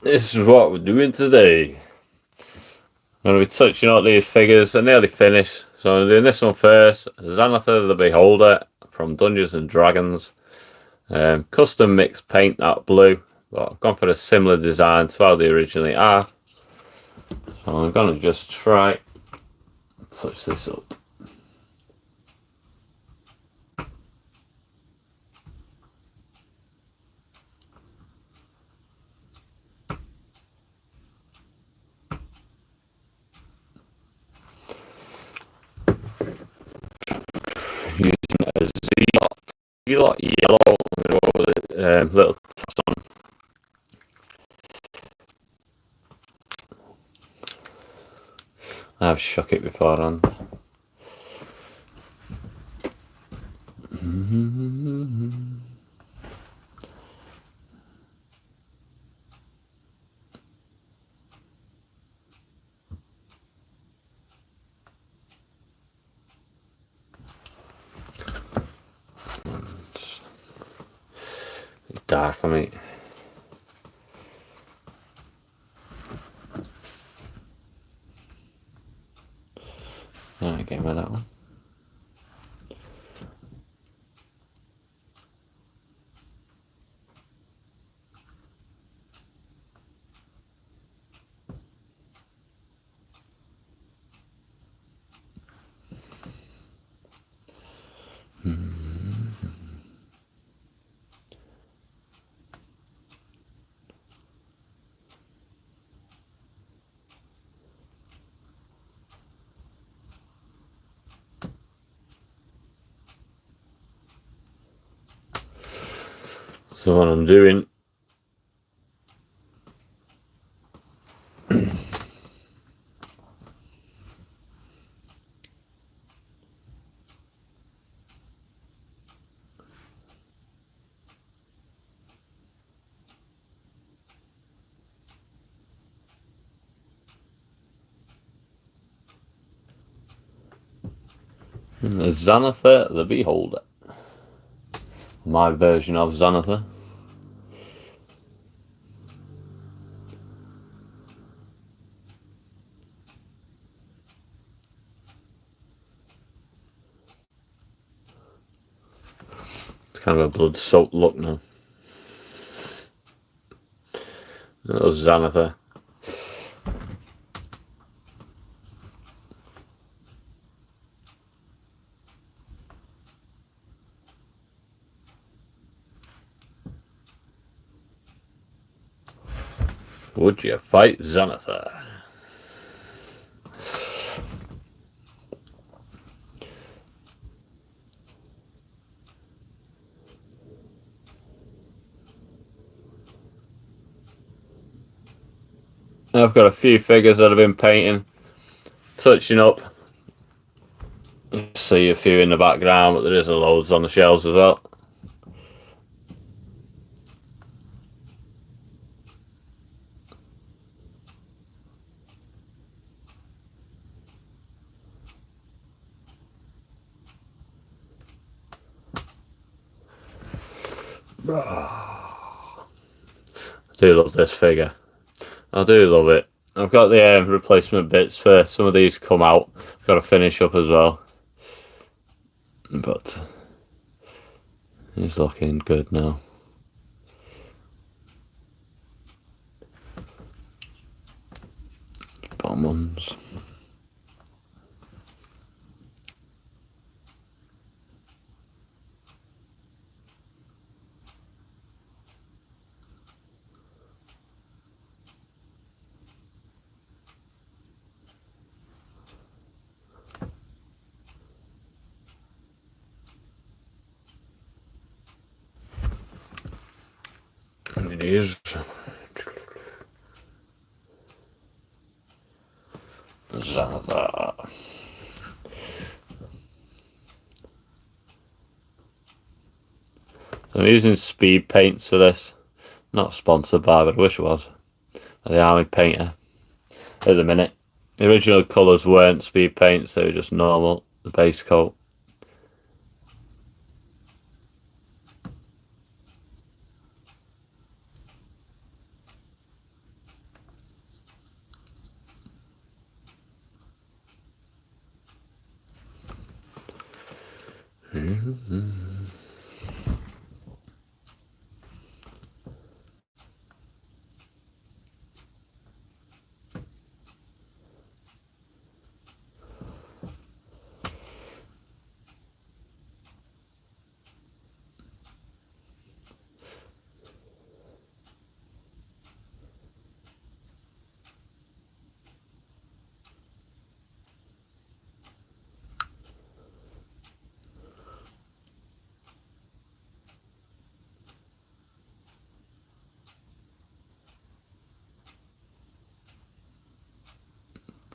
This is what we're doing today. I'm going to be touching up these figures. They're nearly finished, so I'm doing this one first. Xanatha the Beholder from Dungeons and Dragons. Custom mixed paint that blue, but I've gone for a similar design to how they originally are. So I'm going to just try touch this up. Using a Z-Lot yellow with a little toss on. I've shook it beforehand. It's dark on me. Alright, get rid of that one. So what I'm doing Xanatha the Beholder. My version of Xanatha. It's kind of a blood-soaked look now. Little Xanatha. Would you fight Xanatha? I've got a few figures that I've been painting, touching up. You see a few in the background, but there is loads on the shelves as well. I do love this figure. I do love it. I've got the replacement bits for some of these come out. I've got to finish up as well. But he's looking good now. Bottom ones. And it is Xanatha. I'm using speed paints for this. Not sponsored by, but I wish it was. The Army Painter. At the minute. The original colours weren't speed paints, they were just normal, the base coat.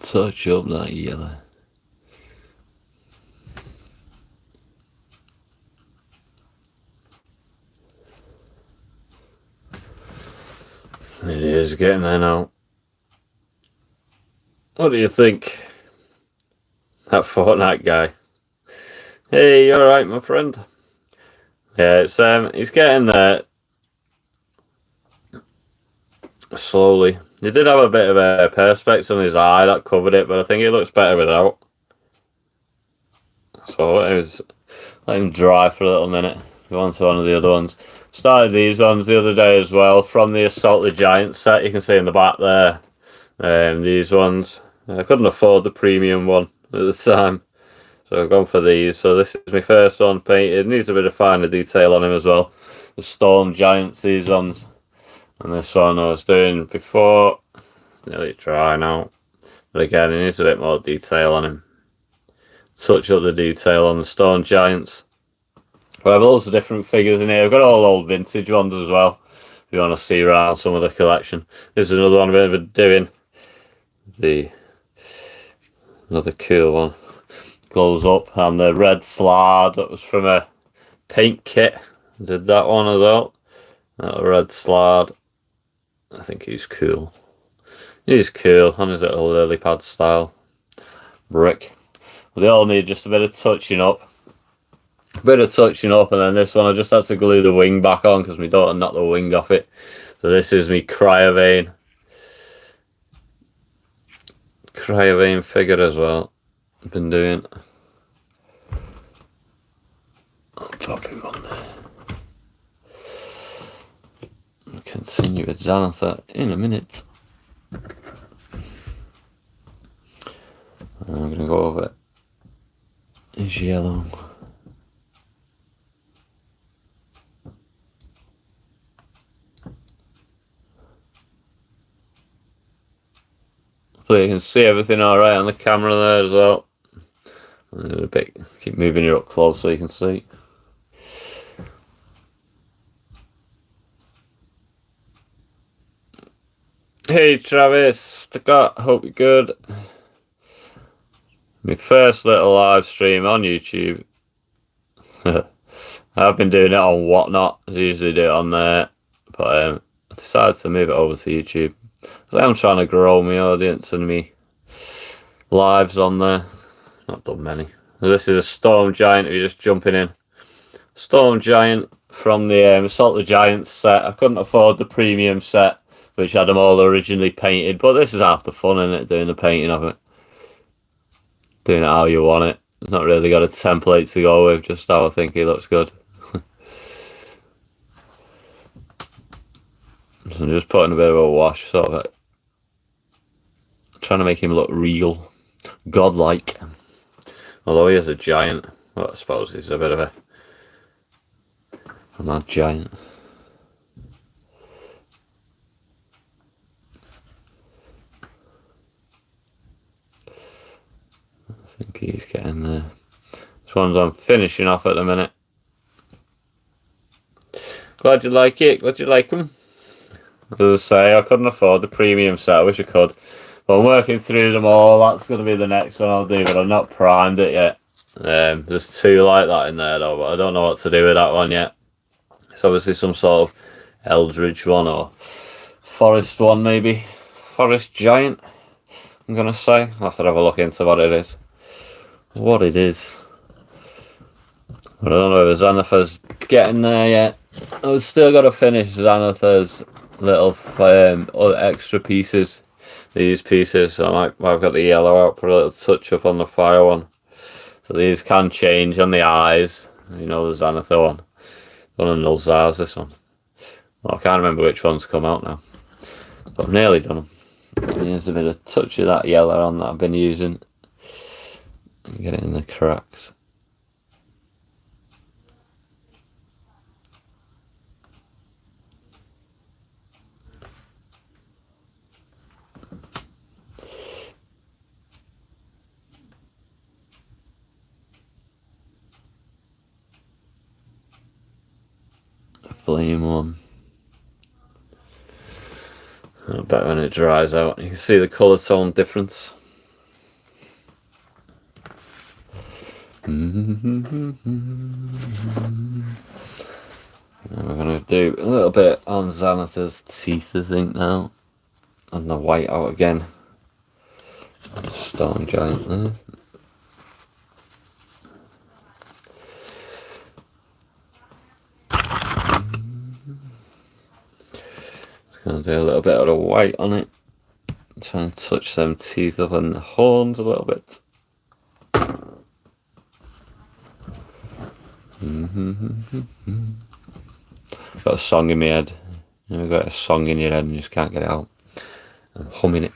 Touch up that yellow. It is getting there now. What do you think? That Fortnite guy. Hey, you alright, my friend? Yeah, he's getting there. Slowly. He did have a bit of a perspex on his eye that covered it, but I think it looks better without. So it was let him dry for a little minute. Go on to one of the other ones. Started these ones the other day as well from the Assault the Giant set. You can see in the back there. These ones. I couldn't afford the premium one at the time, so I've gone for these. So this is my first one painted. Needs a bit of finer detail on him as well. The Storm Giants, these ones. And this one I was doing before. It's nearly dry now. But again, it needs a bit more detail on him. Touch up the detail on the Storm Giants. We have loads of different figures in here. I've got all old vintage ones as well, if you want to see around some of the collection. This is another one I've been doing. Another cool one. Glows up. And the red slide, that was from a paint kit. Did that one as well. That red slide. I think he's cool. He's cool on his little lily pad style brick. They all need just a bit of touching up. A bit of touching up, and then this one I just had to glue the wing back on because my daughter knocked the wing off it. So this is me Cryovane figure as well. I've been doing. I'll pop him on there. I'll continue with Xanatha in a minute. I'm going to go over his yellow. So you can see everything alright on the camera there as well. A bit, keep moving it up close so you can see. Hey Travis, hope you're good. My first little live stream on YouTube. I've been doing it on Whatnot. I usually do it on there, but I decided to move it over to YouTube. I'm trying to grow my audience and me lives on there. Not done many. This is a Storm Giant. If you're just jumping in, Storm Giant from the Assault the Giants set. I couldn't afford the premium set, which had them all originally painted, but this is half the fun in it, doing the painting of it. Doing it how you want it. Not really got a template to go with, just how I think he looks good. So I'm just putting a bit of a wash, sort of trying to make him look real, godlike. Although he is a giant, well, I suppose he's a bit of a mad giant. I think he's getting there. This one's I'm finishing off at the minute. Glad you like it. Glad you like him. As I say, I couldn't afford the premium set. I wish I could. But I'm working through them all. That's going to be the next one I'll do, but I've not primed it yet. There's two like that in there though, but I don't know what to do with that one yet. It's obviously some sort of Eldridge one or Forest one maybe. Forest Giant, I'm going to say. I'll have to have a look into what it is. But I don't know if Xanatha's getting there yet. I've still got to finish Xanatha's little extra pieces. These pieces, so I've got the yellow out, put a little touch up on the fire one. So these can change on the eyes. You know, the Xanatha one of Null Zars, this one. Well, I can't remember which one's come out now, but I've nearly done them. And there's a bit of touch of that yellow on that I've been using. Get it in the cracks. Flame one. I bet when it dries out, you can see the colour tone difference. And we're going to do a little bit on Xanatha's teeth, I think, now. And the white out again. Stone giant there. Just going to do a little bit of the white on it. Try and touch them teeth up on the horns a little bit. Got a song in my head. You know, got a song in your head and you just can't get it out. I'm humming it.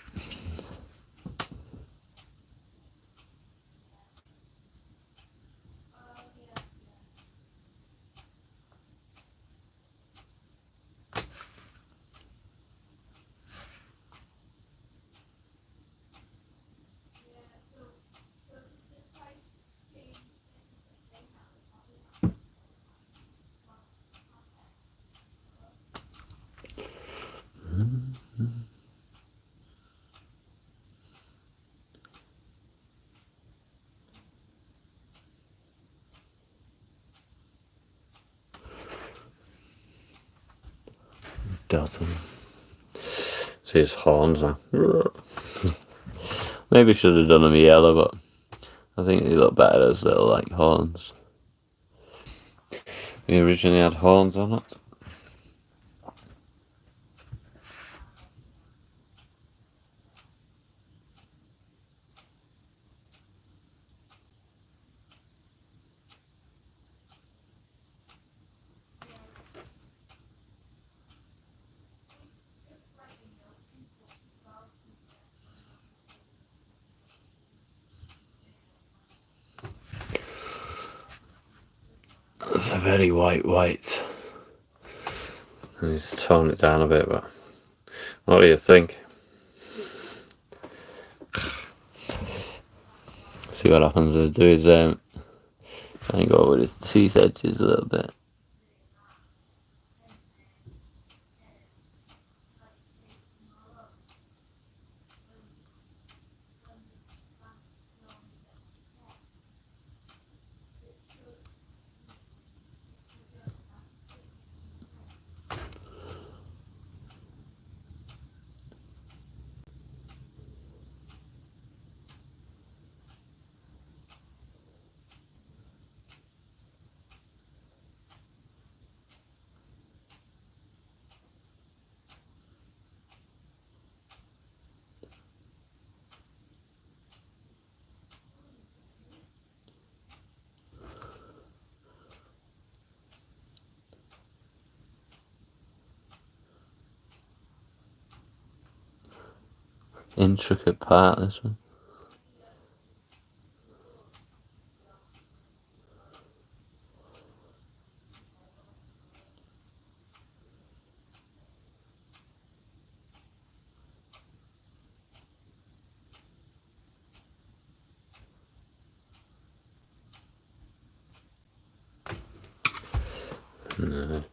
Doesn't. See his horns now. Maybe should have done them yellow, but I think they look better as little like horns. We originally had horns on it. It's a very white. I need to tone it down a bit, but what do you think? See what happens. I'll do his try and go with his teeth edges a little bit. Intricate part, this one.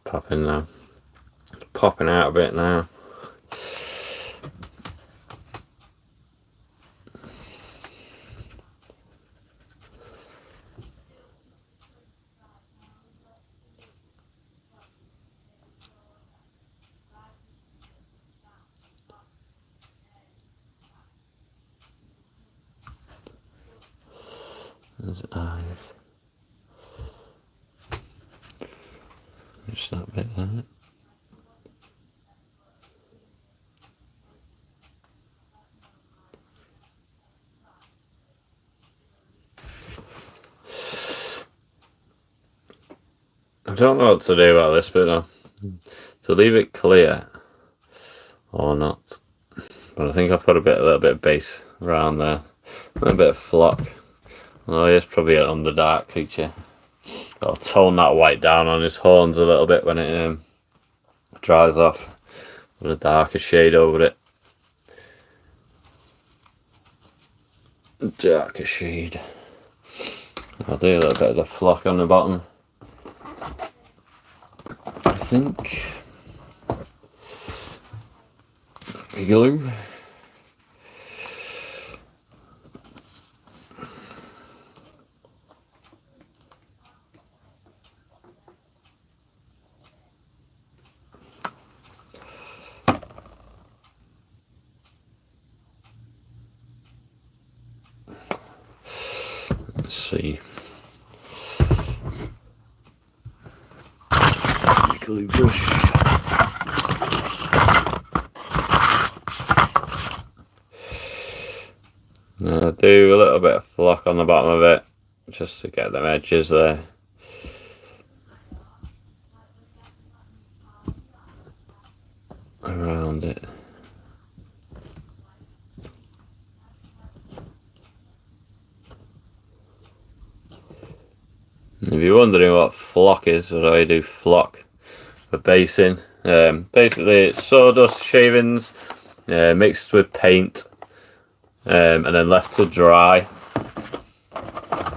Popping now. Popping out a bit now. There's eyes. Just that bit there. don't know what to do about this bit now. To leave it clear or not. But I think I've put a little bit of base around there. A bit of flock. Oh, he's probably an underdark creature. I'll tone that white down on his horns a little bit when it dries off. With a darker shade over it. Darker shade. I'll do a little bit of the flock on the bottom. I think. Glue. Let's see. Glue brush. I'll do a little bit of flock on the bottom of it, just to get them edges there. Around it. If you're wondering what flock is, what do I do flock for basing? Basically it's sawdust shavings mixed with paint. And then left to dry,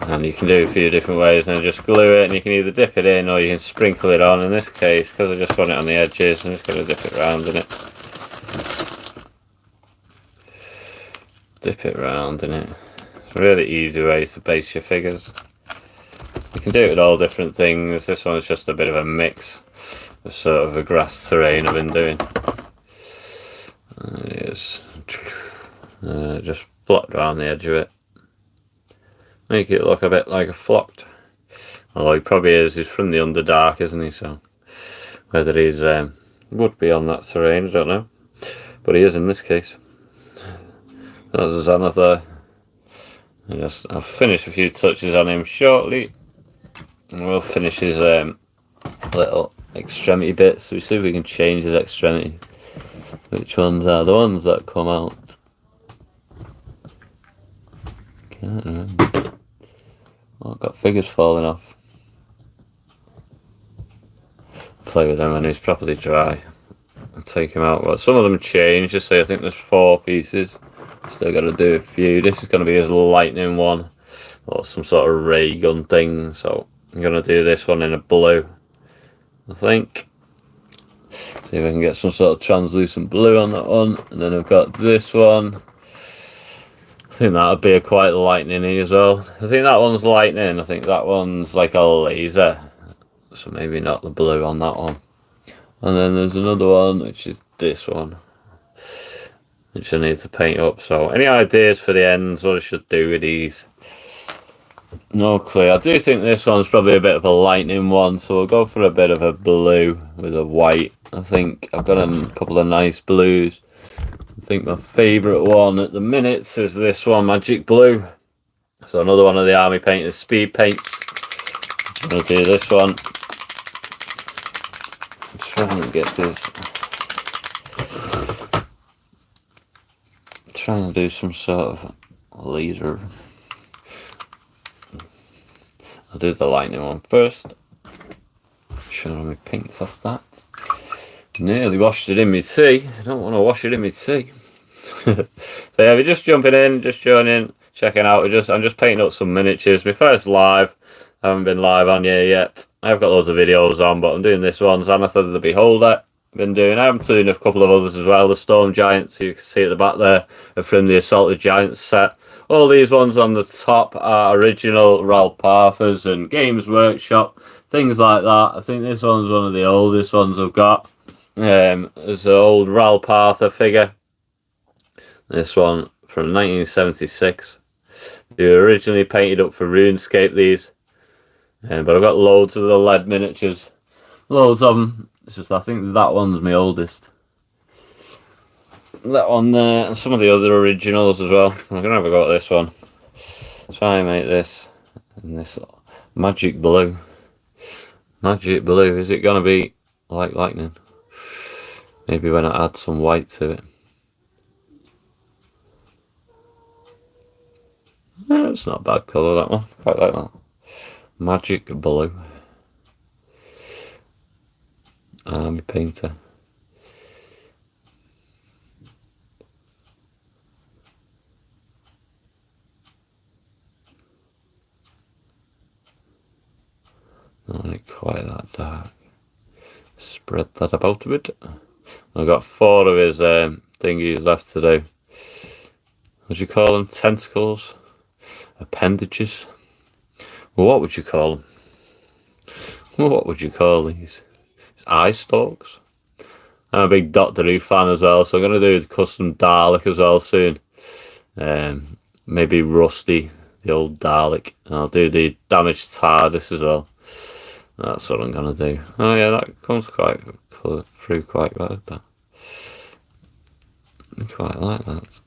and you can do it a few different ways, and just glue it, and you can either dip it in or you can sprinkle it on. In this case, because I just want it on the edges, I'm just going to dip it around in it. Dip it around in it. It's a really easy way to base your figures. You can do it with all different things. This one is just a bit of a mix of sort of a grass terrain I've been doing. There it is. Just flocked around the edge of it. Make it look a bit like a flocked. Although he probably is. He's from the Underdark, isn't he? So whether he's would be on that terrain, I don't know. But he is in this case. That's Xanathar. I'll finish a few touches on him shortly. And we'll finish his little extremity bits. So we see if we can change his extremity. Which ones are the ones that come out? Can't remember. Oh, I've got figures falling off. Play with them when he's properly dry. I'll take him out. Well, some of them change. Just say I think there's 4 pieces. Still got to do a few. This is going to be his lightning one, or some sort of ray gun thing. So I'm going to do this one in a blue, I think. See if I can get some sort of translucent blue on that one. And then I've got this one. I think that would be a quite lightning-y as well. I think that one's lightning. I think that one's like a laser. So maybe not the blue on that one. And then there's another one, which is this one, which I need to paint up. So any ideas for the ends, what I should do with these? No clue. I do think this one's probably a bit of a lightning one, so we'll go for a bit of a blue with a white. I think I've got a couple of nice blues. I think my favourite one at the minute is this one, Magic Blue. So another one of the Army Painters Speed Paints. I'm going to do this one. I'm trying to get this. I'm trying to do some sort of laser. I'll do the lightning one first. Show my paints off that. Nearly washed it in my tea. I don't want to wash it in my tea. So yeah, we're just jumping in, just joining, checking out. I'm just painting up some miniatures. My first live. I haven't been live on here yet. I've got loads of videos on, but I'm doing this one, Xanathar the Beholder. I'm doing a couple of others as well. The Storm Giants, you can see at the back there, are from the Assaulted Giants set. All these ones on the top are original Ralph Parthers and Games Workshop, things like that. I think this one's one of the oldest ones I've got. There's an old Ralph Parther figure. This one from 1976. They were originally painted up for RuneScape, these. But I've got loads of the lead miniatures. Loads of them. It's just I think that one's my oldest. That one there, and some of the other originals as well. I'm going to have a go at this one. Try and make this in this Magic Blue. Magic blue. Is it going to be like lightning? Maybe when I add some white to it. Yeah, it's not a bad colour, that one. Quite like that. Magic blue. Army painter. Not quite that dark. Spread that about a bit. I've got 4 of his thingies left to do. What do you call them? Tentacles? Appendages? Well, what would you call them? What would you call these? Eye stalks? I'm a big Doctor Who fan as well, so I'm going to do the custom Dalek as well soon. Maybe Rusty, the old Dalek. And I'll do the damaged TARDIS as well. That's what I'm going to do. Oh yeah, that comes quite through quite well. That. I quite like that.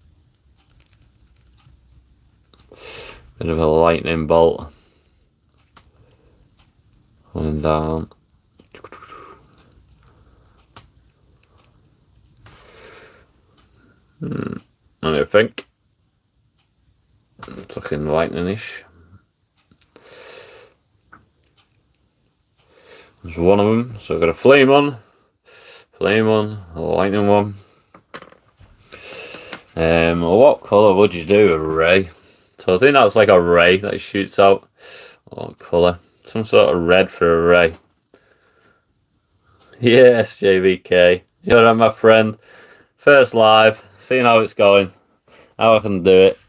Bit of a lightning bolt coming down. I think it's looking lightning-ish. There's one of them, so I've got a flame one, a lightning one. What colour would you do a ray? So I think that's like a ray that shoots out. What colour? Some sort of red for a ray. Yes, JVK. You're my friend. First live, seeing how it's going, how I can do it.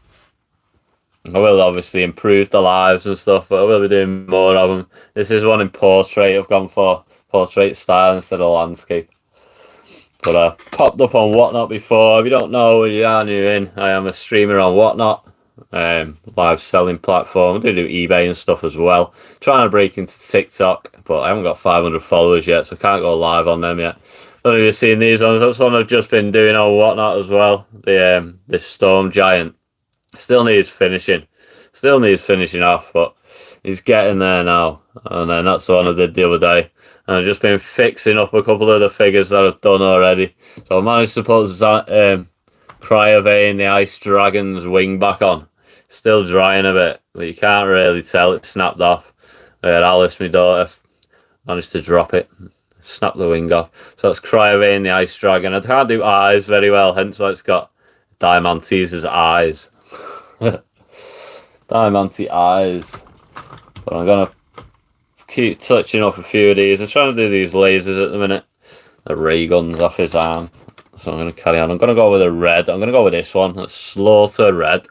I will obviously improve the lives and stuff, but I will be doing more of them. This is one in portrait. I've gone for portrait style instead of landscape. But I popped up on Whatnot before. If you don't know, you are new in. I am a streamer on Whatnot, live selling platform. I do eBay and stuff as well. Trying to break into TikTok, but I haven't got 500 followers yet, so I can't go live on them yet. I don't know if you've seen these ones. That's one I've just been doing on Whatnot as well. The Storm Giant. Still needs finishing. Still needs finishing off, but he's getting there now. And then that's the one I did the other day. And I've just been fixing up a couple of the figures that I've done already. So I managed to put Cryovane, the Ice Dragon's wing back on. Still drying a bit, but you can't really tell it's snapped off. Alice, my daughter, managed to drop it. Snap the wing off. So that's Cryovane, the Ice Dragon. I can't do eyes very well, hence why it's got Diamantes as eyes. Diamante eyes. But I'm going to keep touching up a few of these. I'm trying to do these lasers at the minute. The ray guns off his arm. So I'm going to carry on. I'm going to go with a red. I'm going to go with this one. That's Slaughter Red.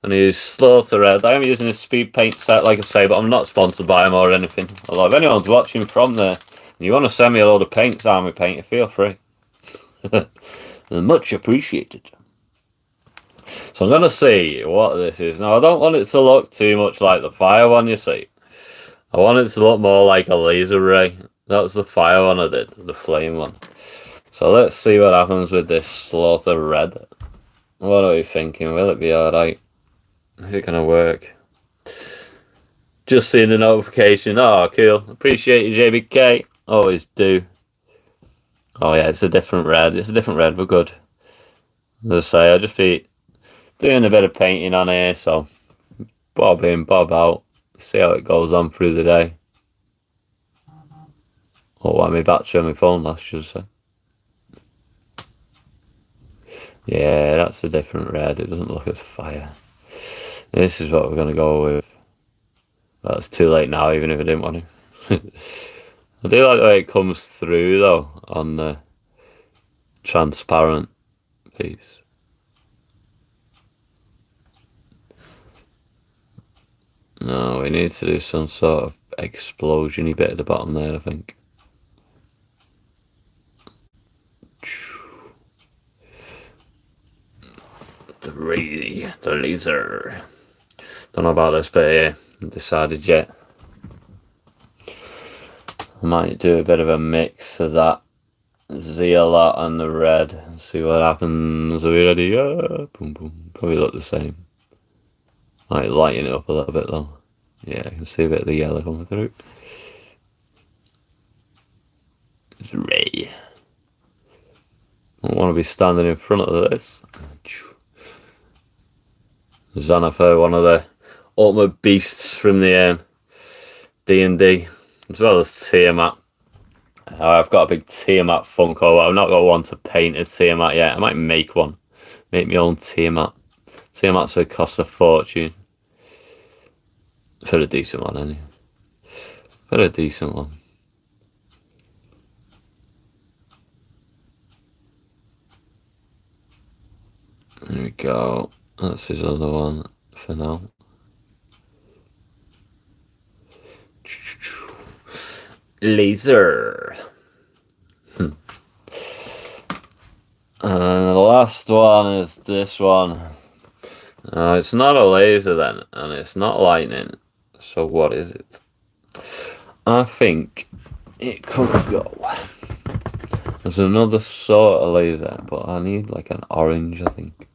I'm going to use Slaughter Red. I am using a speed paint set, like I say, but I'm not sponsored by them or anything. Although if anyone's watching from there and you want to send me a load of paints, army paint, feel free. Much appreciated. So I'm going to see what this is. Now, I don't want it to look too much like the fire one, you see. I want it to look more like a laser ray. That was the fire one I did, the flame one. So let's see what happens with this Slaughter Red. What are we thinking? Will it be alright? Is it going to work? Just seeing the notification. Oh, cool. Appreciate you, JBK. Always do. Oh, yeah, it's a different red. It's a different red, but good. As I say, I'll just be doing a bit of painting on here, so bob in, bob out. See how it goes on through the day. Oh, why my battery on my phone last, should I say. Yeah, that's a different red. It doesn't look as fire. This is what we're going to go with. Well, it's too late now, even if I didn't want to. I do like the way it comes through, though, on the transparent piece. No, we need to do some sort of explosion-y bit at the bottom there, I think. The laser. Don't know about this bit here. Decided yet. I might do a bit of a mix of that Zealot and the red. See what happens. Are we ready? Boom, boom. Probably look the same. Might lighten it up a little bit though. Yeah, I can see a bit of the yellow coming through. It's Ray. I don't want to be standing in front of this. Xanathar, one of the ultimate beasts from the D&D, as well as Tiamat. I've got a big Tiamat Funko, but I've not got one to paint a Tiamat yet. I might make one. Make my own Tiamat. Tiamat's would cost a fortune. For a decent one, anyway. For a decent one. There we go. That's his other one for now. Laser. And the last one is this one. It's not a laser then, and it's not lightning. So what is it? I think it could go. There's another sort of laser, but I need like an orange, I think.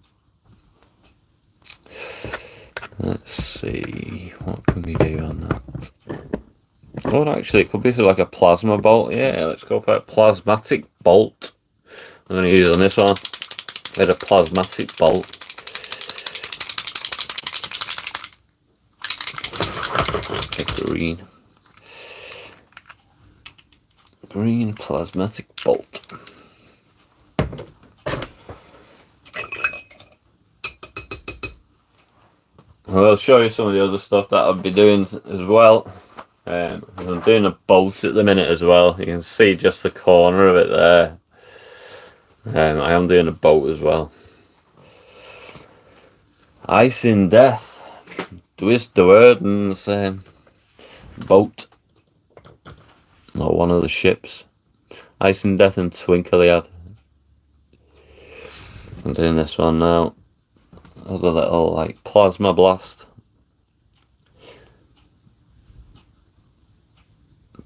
Let's see, what can we do on that? Oh, actually, it could be like a plasma bolt. Yeah, let's go for a plasmatic bolt. I'm going to use on this one. With a plasmatic bolt. Okay, green. Green plasmatic bolt. I'll show you some of the other stuff that I'll be doing as well. I'm doing a bolt at the minute as well. You can see just the corner of it there. I am doing a boat as well. Ice in Death. Twist the Warden's boat. Or one of the ships. Ice in Death and Twinklehead. I'm doing this one now. Other little like plasma blast.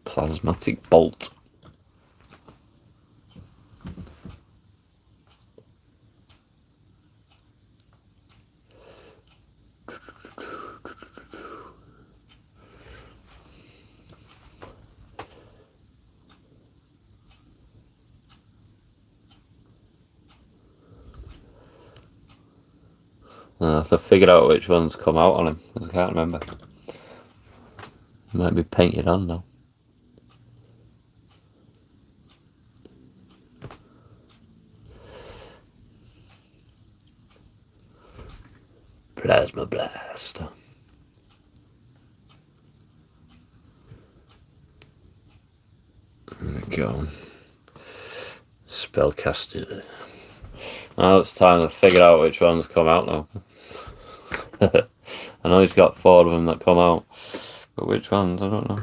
Plasmatic bolt. I have to figure out which ones come out on him. I can't remember. Might be painted on now. Plasma blast. There we go. Spellcaster. Now it's time to figure out which ones come out now. I know he's got 4 of them that come out, but which ones, I don't know.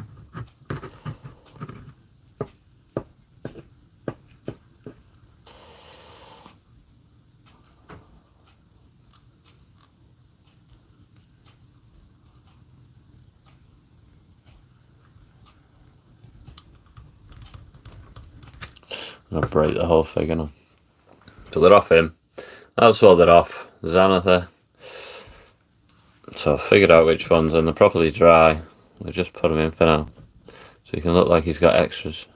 I'm gonna break the whole figure now. So they're off him. That's all they're off. Xanathar. So I figured out which ones, and they're properly dry. I just put them in for now, so he can look like he's got extras.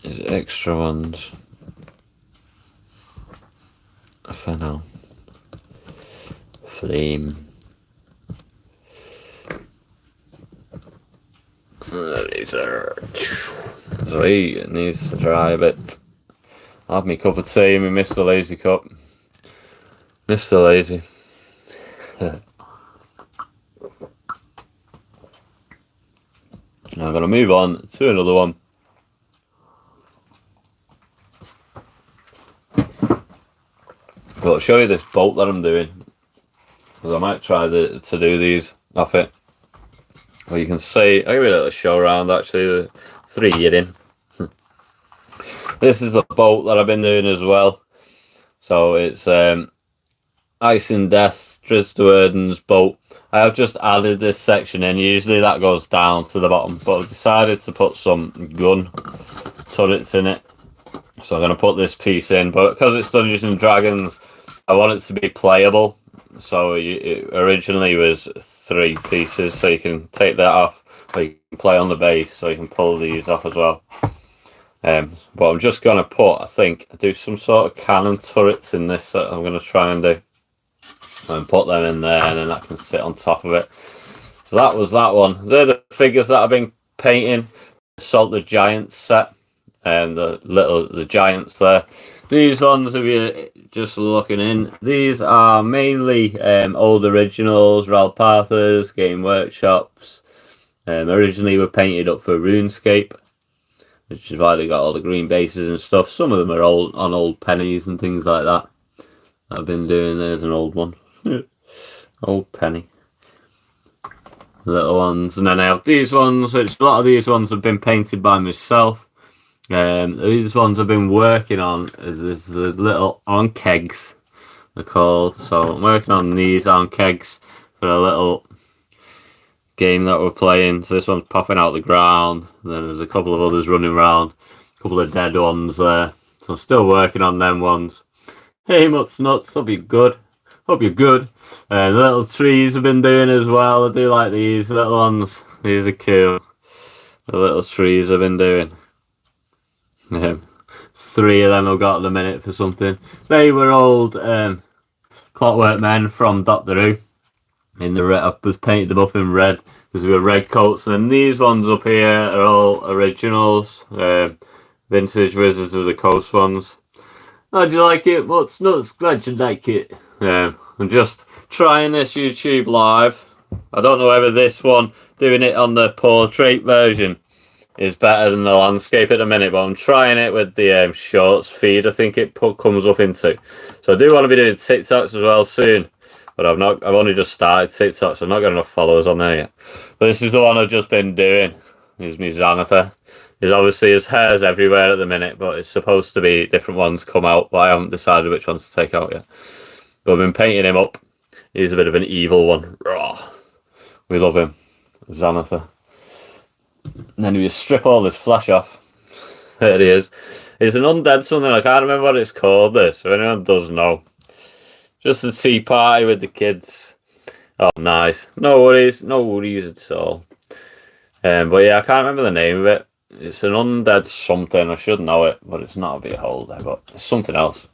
His extra ones for now. Flame. Laser. So he needs to dry a bit. I'll have me cup of tea, me Mr. Lazy cup. Mr. Lazy. Now I'm going to move on to another one. But I'll show you this bolt that I'm doing, because I might try to do these off it. Well, you can see, I'll give you a little show around actually, 3 year in. This is the bolt that I've been doing as well. So it's Ice in Death, Twist the Warden's bolt. I have just added this section in. Usually that goes down to the bottom, but I've decided to put some gun turrets in it. So I'm going to put this piece in, but because it's Dungeons and Dragons, I want it to be playable. So it originally was 3 pieces, so you can take that off, Or you can play on the bass, so you can pull these off as well. But I'm just going to do some sort of cannon turrets in this that I'm going to try and do. And put them in there, and then that can sit on top of it. So that was that one. They're the figures that I've been painting. Salt the Giants set, and the giants there. These ones, if you're just looking in, these are mainly old originals, Ralpathas, Game Workshops. Originally were painted up for RuneScape, which is why they got all the green bases and stuff. Some of them are old pennies and things like that. I've been doing. There's an old one. Old penny. Little ones. And then I have these ones, which a lot of these ones have been painted by myself. These ones I've been working on is the little onkegs, they're called. So I'm working on these onkegs for a little game that we're playing. So this one's popping out the ground. Then there's a couple of others running around. A couple of dead ones there. So I'm still working on them ones. Hey Mutts Nuts, hope you're good. Hope you're good. The little trees I've been doing as well. I do like these little ones. These are cool. The little trees I've been doing. 3 of them I've got at the minute for something. They were old Clockwork Men from Doctor Who. In the red, I was painted them up in red because they were red coats. And then these ones up here are all originals. Vintage Wizards of the Coast ones. How'd you like it? What's nuts? Glad you like it. I'm just trying this YouTube live. I don't know whether this one, doing it on the portrait version, is better than the landscape at the minute, but I'm trying it with the shorts feed. I think it comes up into. So I do want to be doing TikToks as well soon, but I've only just started TikTok, so I've not got enough followers on there yet. But this is the one I've just been doing. Is me Xanatha. His hair's everywhere at the minute, but it's supposed to be different ones come out, but I haven't decided which ones to take out yet. But I've been painting him up. He's a bit of an evil one. Rawr. We love him. Xanatha. And then if you strip all this flesh off, there he is. It's an undead something. I can't remember what it's called, this. If anyone does know. Just a tea party with the kids. Oh, nice. No worries. No worries at all. But yeah, I can't remember the name of it. It's an undead something. I should know it, but it's not a beholder, but it's something else.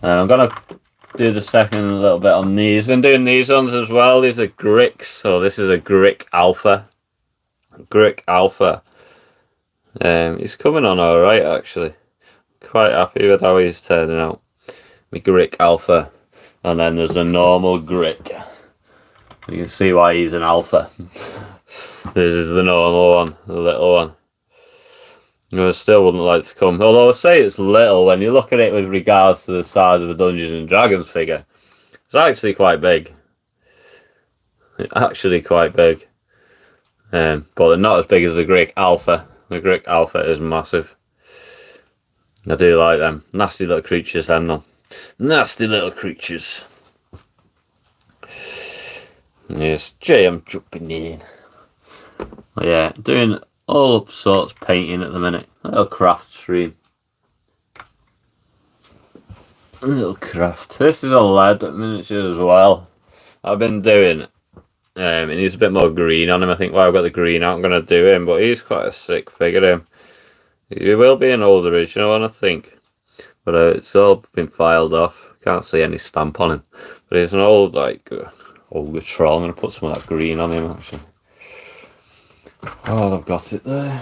I'm going to do the second a little bit on these. Been doing these ones as well. These are Gricks. So this is a Grick Alpha. Grick Alpha. He's coming on alright, actually. Quite happy with how he's turning out. The Grick Alpha. And then there's a normal Grick. You can see why he's an alpha. This is the normal one, the little one. I still wouldn't like to come. Although I say it's little, when you look at it with regards to the size of a Dungeons and Dragons figure, it's actually quite big. It's actually quite big. But they're not as big as the Grick Alpha. The Grick Alpha is massive. I do like them. Nasty little creatures, them though. Nasty little creatures. Yes, Jay, I'm jumping in. But yeah, doing all sorts of painting at the minute. A little craft stream. A little craft. This is a lead miniature as well. I've been doing. He needs a bit more green on him. I think while I've got the green out, I'm going to do him. But he's quite a sick figure, him. He will be an old original one, I think. But it's all been filed off. Can't see any stamp on him. But he's an old, older troll. I'm going to put some of that green on him, actually. Oh, I've got it there.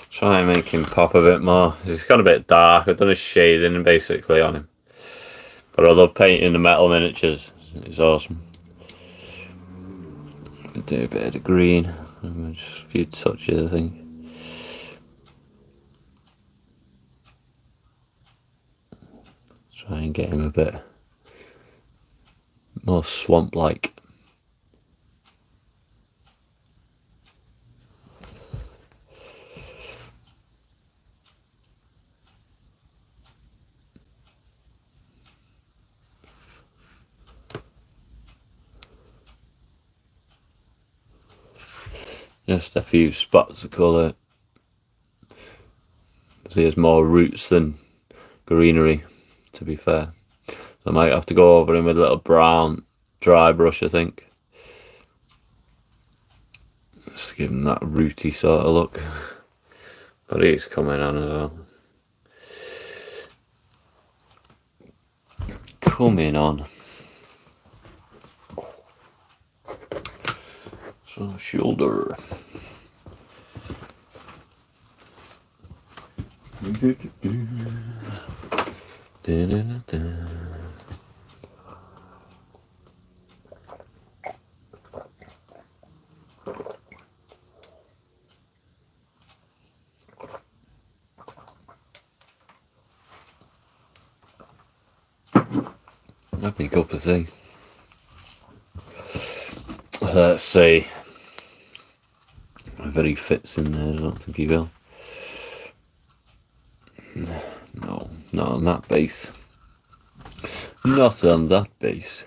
Try and make him pop a bit more. He's got a bit dark. I've done a shading basically on him. But I love painting the metal miniatures. It's awesome. Do a bit of the green. Just a few touches, I think. Try and get him a bit more swamp-like. Just a few spots of colour. So he has more roots than greenery, to be fair. So I might have to go over him with a little brown dry brush, I think. Just to give him that rooty sort of look. But he's coming on as well. Coming on. So shoulder. Happy cup of tea. Let's see whether he fits in there. I don't think he will. No, not on that base. Not on that base.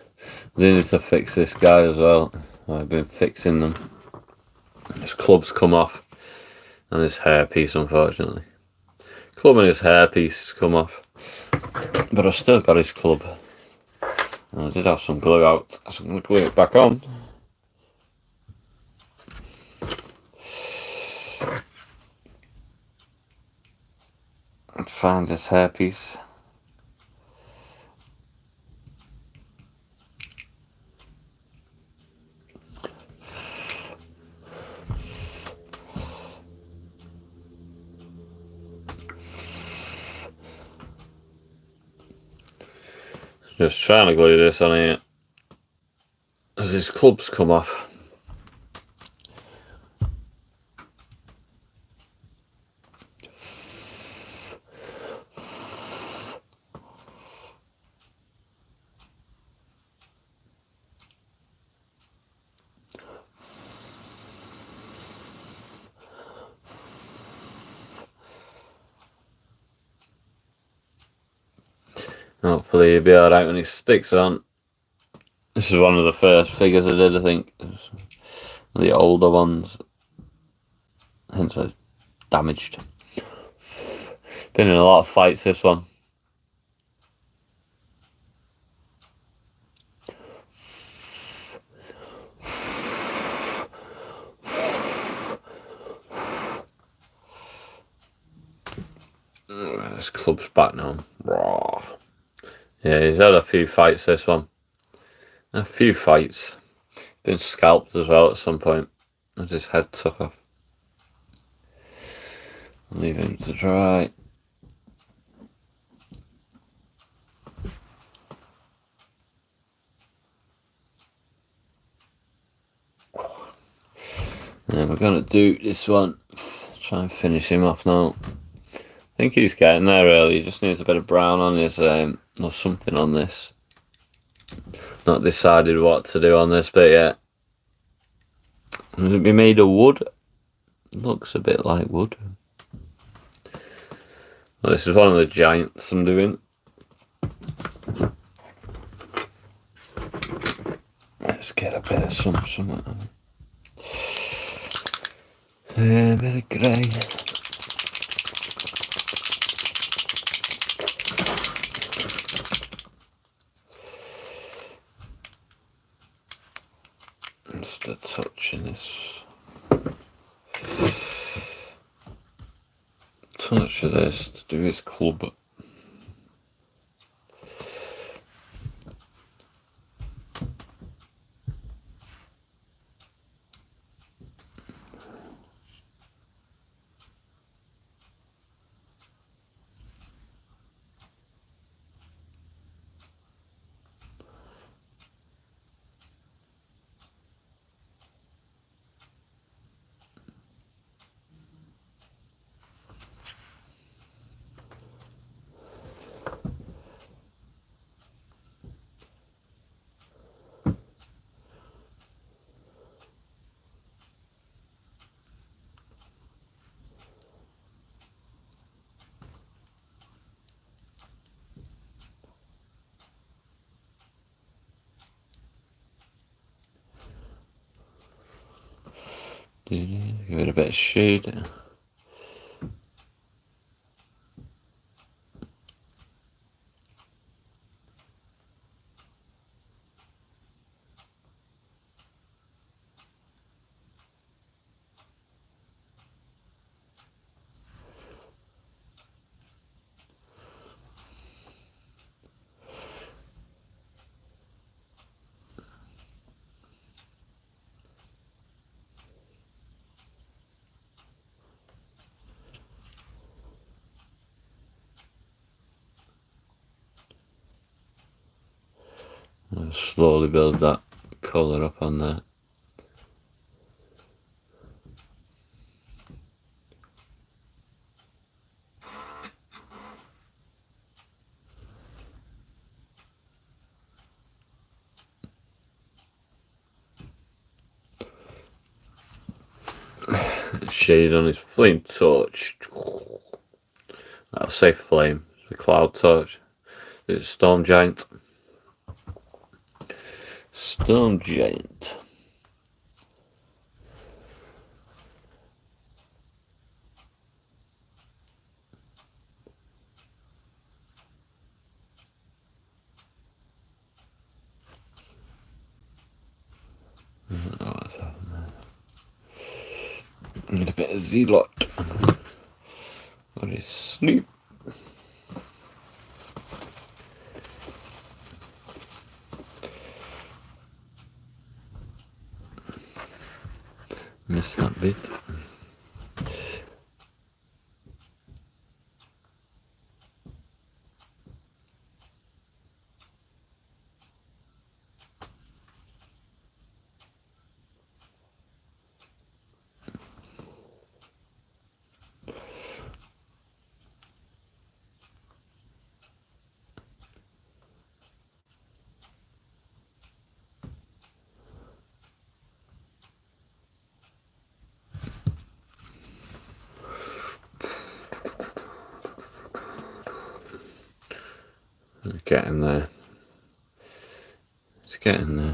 They need to fix this guy as well. I've been fixing them. His club's come off, and his hairpiece, unfortunately. Club and his hairpiece come off, but I've still got his club. And I did have some glue out, so I'm going to glue it back on. And find his hairpiece. Just trying to glue this on here as his clubs come off. Hopefully he'll be alright when he sticks on. This is one of the first figures I did, I think. The older ones. Hence it's damaged. Been in a lot of fights, this one. This club's back now. Yeah, he's had a few fights, this one. A few fights. Been scalped as well at some point. And his head took off. Leave him to dry. And we're going to do this one. Try and finish him off now. I think he's getting there really. He just needs a bit of brown on his, or something on this. Not decided what to do on this bit yet. Will it be made of wood? Looks a bit like wood. Well, this is one of the giants I'm doing. Let's get a bit of something on it. A bit of grey. Just a touch in this. Touch of this to do his club. Give it a bit of shade. I'll slowly build that colour up on there. Shade on his flame torch. That'll say flame. The cloud torch. It's a storm giant. Storm giant. Oh, what's happened there? Need a bit of zealot. What is sleep? Missed that bit. Getting there. It's getting there.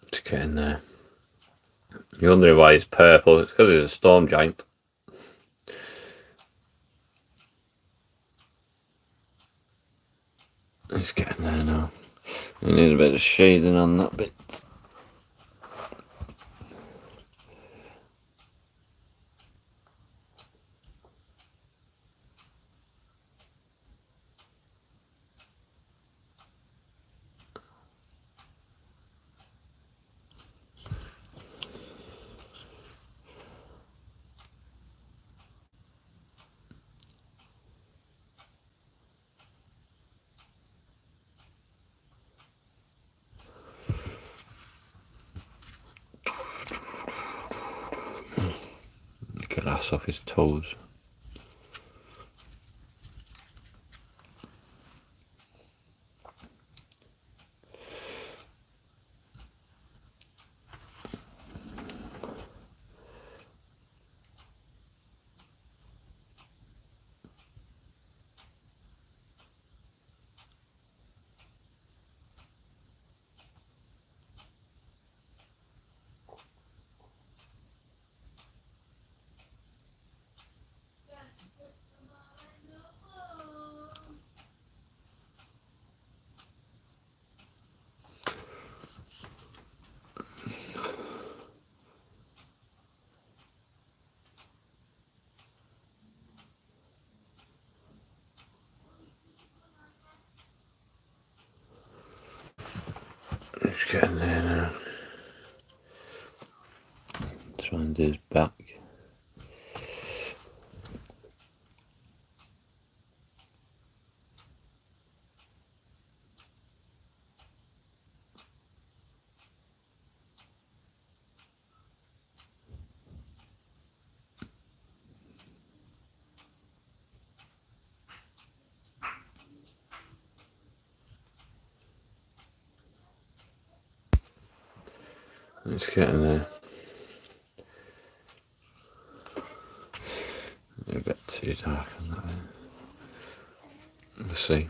It's getting there. You're wondering why it's purple. It's because it's a storm giant. It's getting there now. You need a bit of shading on that bit. Grass off his toes. It's getting there now. Try and do his back. It's getting there. too dark on that one. We'll see.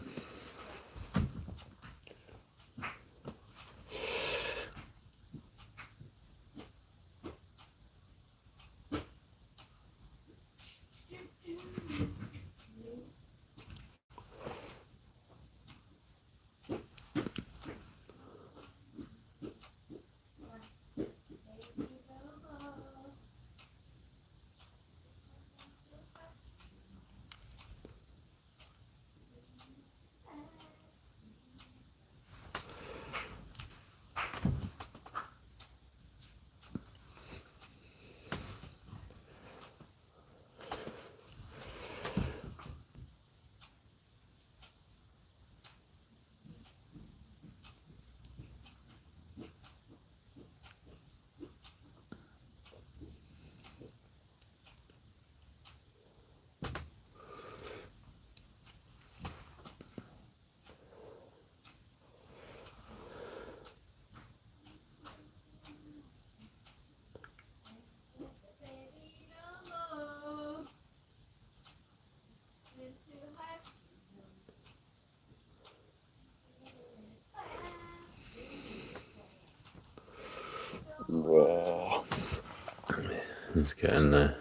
Whoa. It's getting there.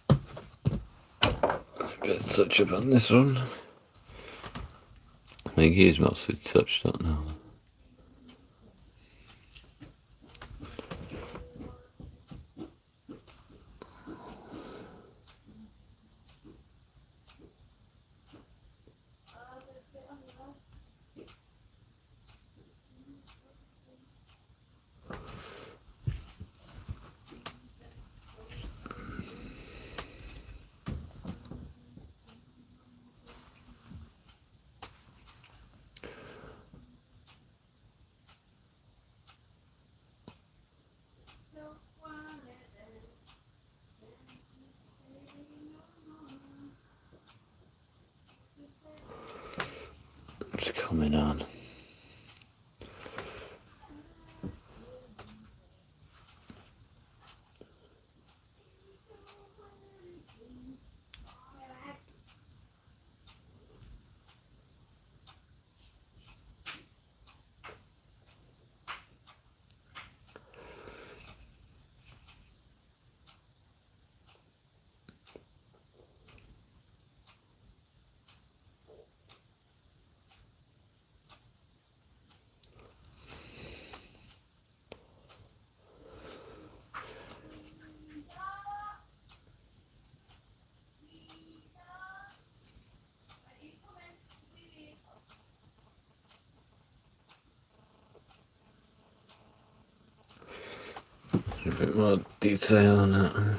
A bit of touch up on this one. I think he's mostly touched up now. It's coming on. A bit more detail on that.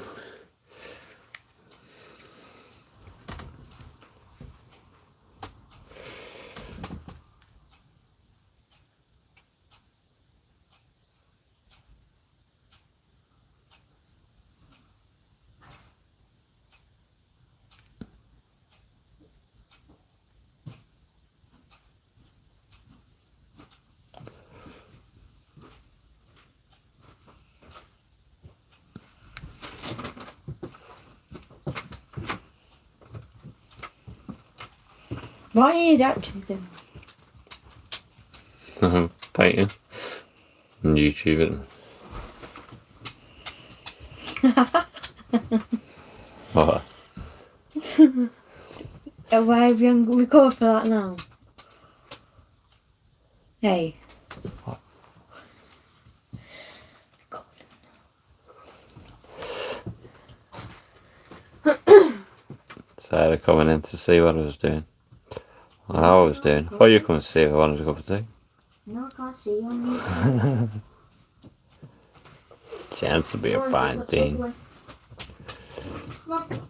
What are you up to then? Painting. And YouTube it. What? Why have you recorded for that now? Hey. What? Sarah coming in to see what I was doing. How I was doing. I thought you come and see if I wanted a cup of tea. No, I can't see you on this. Chance to be a fine thing. Come on.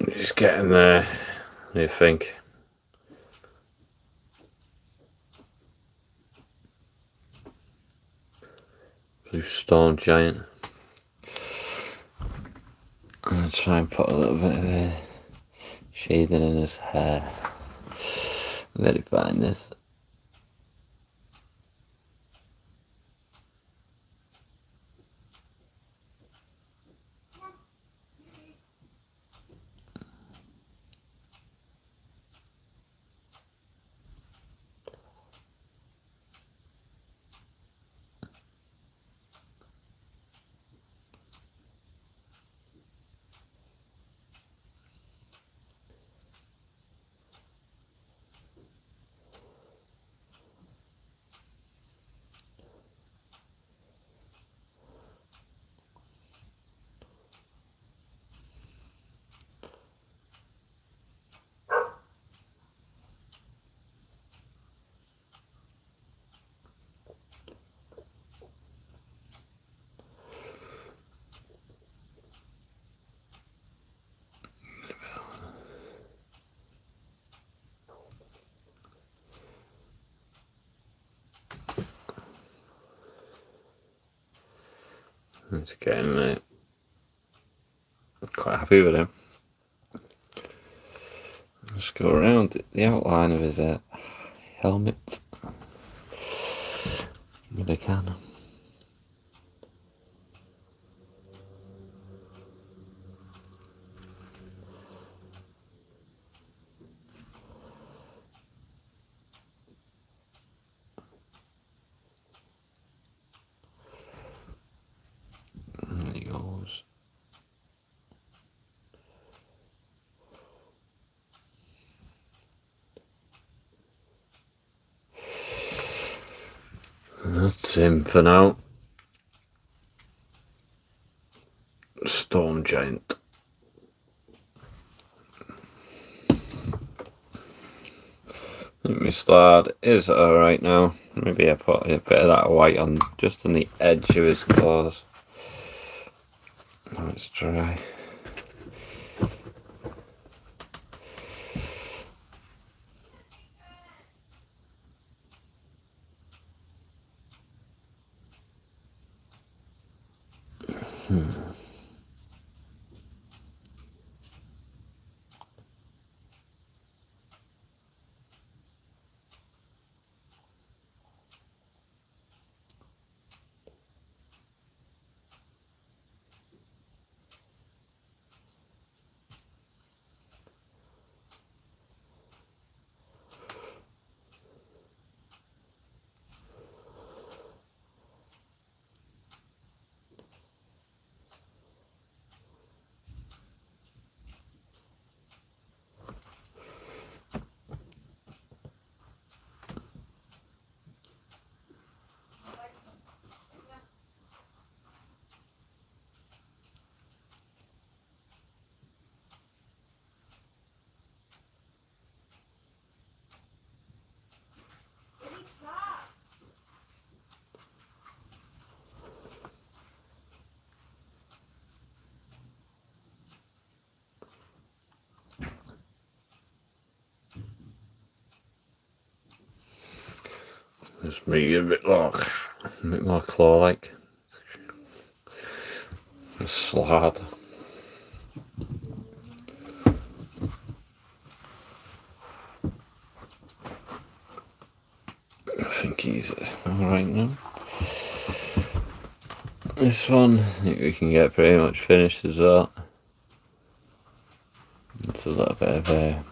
Just getting there, you think. blue storm giant. I'm going to try and put a little bit of shading in his hair. Very fine this. It's getting there. Quite happy with him. Just go around the outline of his helmet if I can. There he goes. That's him for now. Storm giant. I think my slide is alright now. Maybe I put a bit of that white on just on the edge of his claws. Now it's dry. Just make it a bit more claw-like. A slide. I think he's alright now. This one, I think we can get pretty much finished as well. It's a little bit of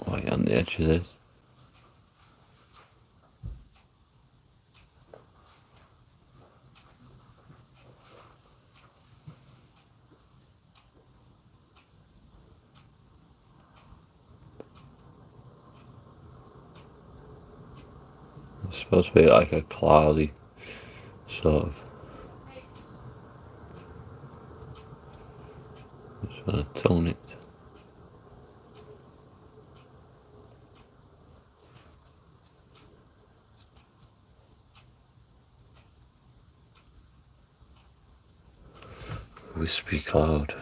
white on the edge of this. It's supposed to be like a cloudy sort of. Just want to tone it. Wispy cloud.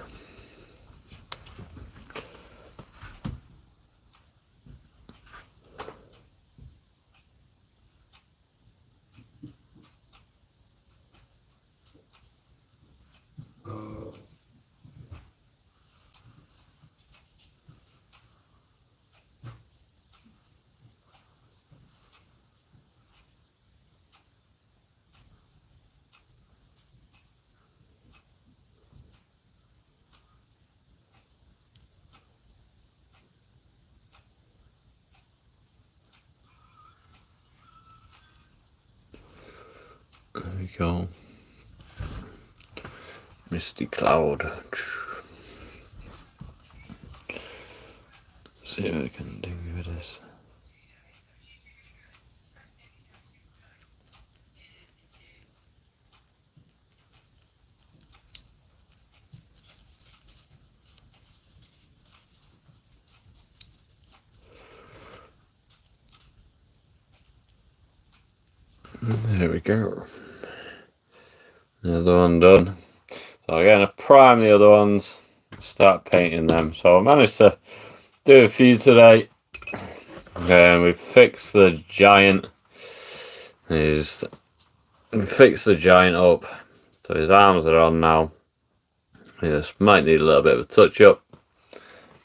we go. Misty cloud. See what I can do with this. There we go. Another one done. So I'm going to prime the other ones, start painting them. So I managed to do a few today. And we fixed the giant. We fixed the giant up. So his arms are on now. He just might need a little bit of a touch up.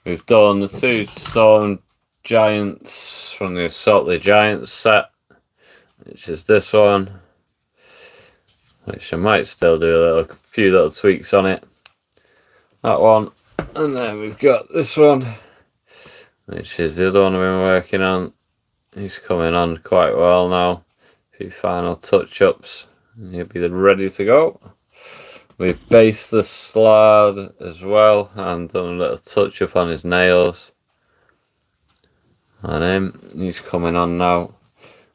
We've done the 2 stone giants from the Assault the Giants set, which is this one, which I might still do a few little tweaks on it. That one, and then we've got this one, which is the other one I've been working on. He's coming on quite well now. A few final touch-ups, and he'll be ready to go. We've based the slab as well and done a little touch-up on his nails. And he's coming on now.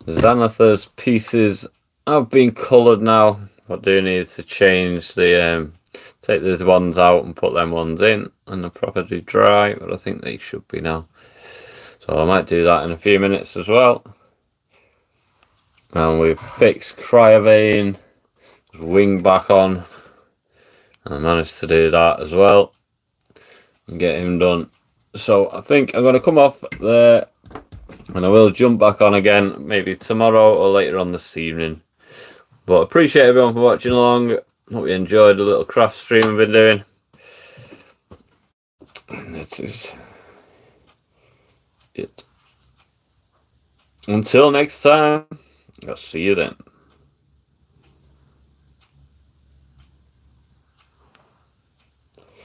Xanathar's pieces have been coloured now. I do need to change the take these ones out and put them ones in, and they're properly dry, but I think they should be now. So I might do that in a few minutes as well. And we've fixed Cryovane wing back on. I managed to do that as well and get him done. So I think I'm going to come off there, and I will jump back on again maybe tomorrow or later on this evening. But appreciate everyone for watching along. Hope you enjoyed the little craft stream I've been doing. And that is it. Until next time, I'll see you then.